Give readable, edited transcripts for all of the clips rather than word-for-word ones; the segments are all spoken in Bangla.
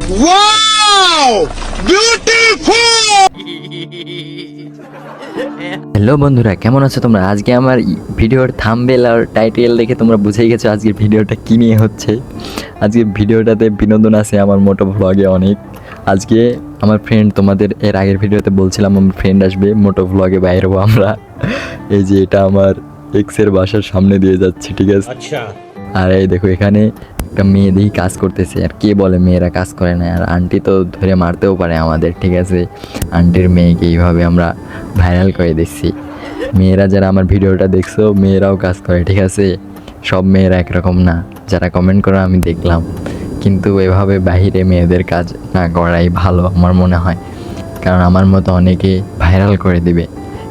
Wow beautiful. হ্যালো বন্ধুরা, কেমন আছো তোমরা? আজকে আমার ভিডিওর থাম্বনেল আর টাইটেল দেখে তোমরা বুঝেই গেছো আজকের ভিডিওটা কী নিয়ে হচ্ছে। আজকের ভিডিওটাতে বিনোদন আছে আমার মোটো ভ্লগে অনেক। আজকে আমার ফ্রেন্ড, তোমাদের এর আগের ভিডিওতে বলছিলাম আমার ফ্রেন্ড আসবে, মোটো ভ্লগে বাইরে হবো আমরা। এই যে এটা আমার এক্সের বাসার সামনে দিয়ে যাচ্ছি, ঠিক আছে? আচ্ছা। আর এই দেখো এখানে একটা মেয়ে দেখি কাজ করতেছে। আর কে বলে মেয়েরা কাজ করে না? আর আন্টি তো ধরে মারতেও পারে আমাদের, ঠিক আছে? আন্টির মেয়েকে এইভাবে আমরা ভাইরাল করে দিচ্ছি। মেয়েরা যারা আমার ভিডিওটা দেখছো, মেয়েরাও কাজ করে, ঠিক আছে? সব মেয়েরা একরকম না, যারা কমেন্ট করে আমি দেখলাম। কিন্তু এভাবে বাহিরে মেয়েদের কাজ না করাই ভালো আমার মনে হয়, কারণ আমার মতো অনেকে ভাইরাল করে দিবে।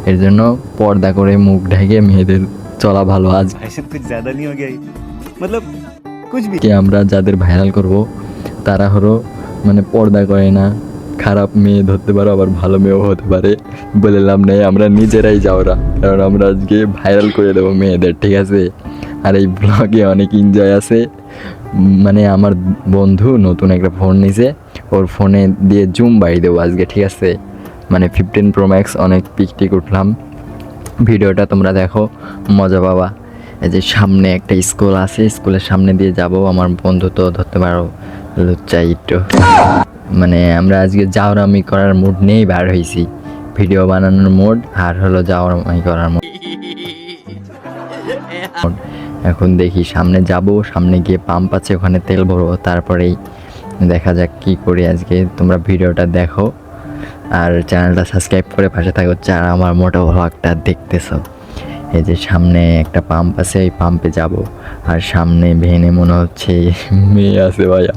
এর জন্য পর্দা করে মুখ ঢেকে মেয়েদের চলা ভালো। আজ कुछ ज्यादा नहीं हो गया ये? मतलब कुछ भी। কে আমরা যাদের ভাইরাল করব তারা হলো মানে পর্দা করে না, খারাপ মেয়ে ধরতে পারো, আবার ভালো মেয়েও হতে পারে। বলে লাভ নেই, আমরা নিজেরাই যাওরা, কারণ আমরা আজকে ভাইরাল করে দেবো মেয়েদের, ঠিক আছে? আর এই ব্লগে অনেক এনজয় আছে। মানে আমার বন্ধু নতুন একটা ফোন নিছে, ওর ফোনে দিয়ে জুম বাড়িয়ে দেবো আজকে, ঠিক আছে? মানে 15 Pro Max, অনেক পিক টিক উঠলাম। ভিডিওটা তোমরা দেখো, মজা পাবা। এই যে সামনে একটা স্কুল আছে, স্কুলের সামনে দিয়ে যাব। আমার বন্ধু তো ধরতে পারো লুচ্চা একটু, মানে আমরা আজকে জাউরামি করার মুড নেই বার হয়েছি। ভিডিও বানানোর মুড আর হলো জাউরামি করার মুড। এখন দেখি সামনে যাব, সামনে গিয়ে পাম্প আছে, ওখানে তেল ভরবো, তারপরেই দেখা যাক কি করি আজকে। তোমরা ভিডিওটা দেখো আর চ্যানেলটা সাবস্ক্রাইব করে পাশে থাকো যারা আমার মোটো ভ্লগটা দেখতেছো। এই যে সামনে একটা পাম্প আছে, এই পাম্পে যাব। আর সামনে ভেনে মনে হচ্ছে মেয়ে আছে ভাইয়া,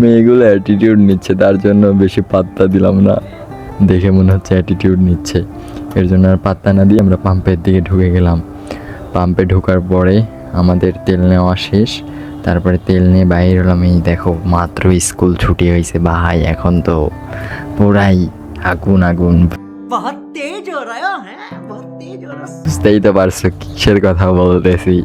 মেয়েগুলো অ্যাটিটিউড নিচ্ছে, তার জন্য বেশি পাত্তা দিলাম না। দেখে মনে হচ্ছে অ্যাটিটিউড নিচ্ছে, এর জন্য আর পাত্তা না দিয়ে আমরা পাম্পের দিকে ঢুকে গেলাম। পাম্পে ঢোকার পরে আমাদের তেল নেওয়া শেষ, তারপরে তেল নিয়ে বাইরে হলাম। এই দেখো মাত্র স্কুল ছুটি হয়েছে ভাই, এখন তো পুরাই আগুন আগুন। बहुत तेज हो रहा है बहुत तेज हो रहा है। বুঝতেই তো পারছো কিসের কথা বলতেছি।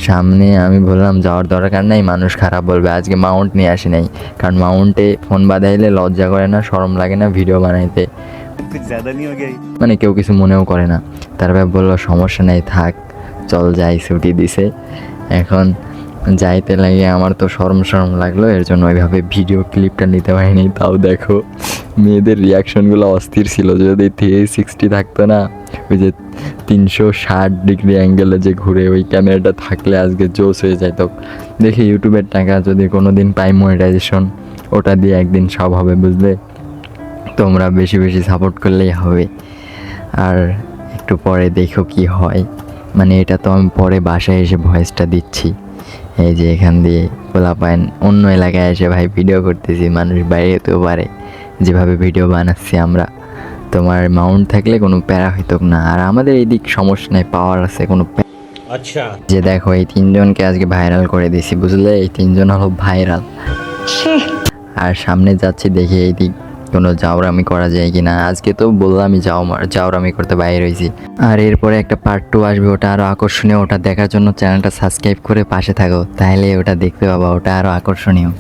সামনে আমি বললাম যাওয়ার দরকার নাই, মানুষ খারাপ বলবে। আজকে মাউন্ট নিয়ে আসি নাই, কারণ মাউন্টে ফোন বাঁধাইলে লজ্জা করে না, শরম লাগে না ভিডিও বানাইতে, कुछ ज्यादा नहीं हो गया ये? মানে কেউ কিছু মনেও করে না। তারপর বললো সমস্যা নেই, থাক চল যাই, ছুটি দিছে। এখন যাইতে লাগে আমার তো শরম লাগলো, এর জন্য ওইভাবে ভিডিও ক্লিপটা নিতে পারিনি। তাও দেখো মেয়েদের রিয়াকশনগুলো অস্থির ছিল। যদি 360 থাকতো না, ওই যে 360 ডিগ্রি অ্যাঙ্গেলে যে ঘুরে, ওই ক্যামেরাটা থাকলে আজকে জোস হয়ে যেত। দেখি ইউটিউবের টাকা যদি কোনো দিন পাই মনিটাইজেশন, ওটা দিয়ে একদিন সব হবে, বুঝলে? তোমরা বেশি বেশি সাপোর্ট করলেই হবে। আর একটু পরে দেখো কি হয়। মানে এটা তো আমি পরে বাসায় এসে ভয়েসটা দিচ্ছি। এই যে এখান দিয়ে পোলাপাইন অন্য এলাকায় এসে ভাই ভিডিও করতেছি, মানুষ বাইরেতেও পারে যেভাবে ভিডিও বানাচ্ছি আমরা। তোমার মাউন্ট থাকলে কোনো প্যারা হইতো না, আর আমাদের এই দিক সমস্যা নেই, পাওয়ার আছে, কোনো আচ্ছা। যে দেখো এই 3 জনকে আজকে ভাইরাল করে দিছি, বুঝলে? এই 3 জন হলো ভাইরাল। আর সামনে যাচ্ছি, দেখি এই দিক কোনো জাউরামি করা যায় কিনা। আজকে তো বললামই জাউরামি করতে বাইরে হয়েছি। আর এরপরে একটা পার্ট 2 আসবে, ওটা আরও আকর্ষণীয়। ওটা দেখার জন্য চ্যানেলটা সাবস্ক্রাইব করে পাশে থাকো, তাহলে ওটা দেখতে পাবা, ওটা আরও আকর্ষণীয়।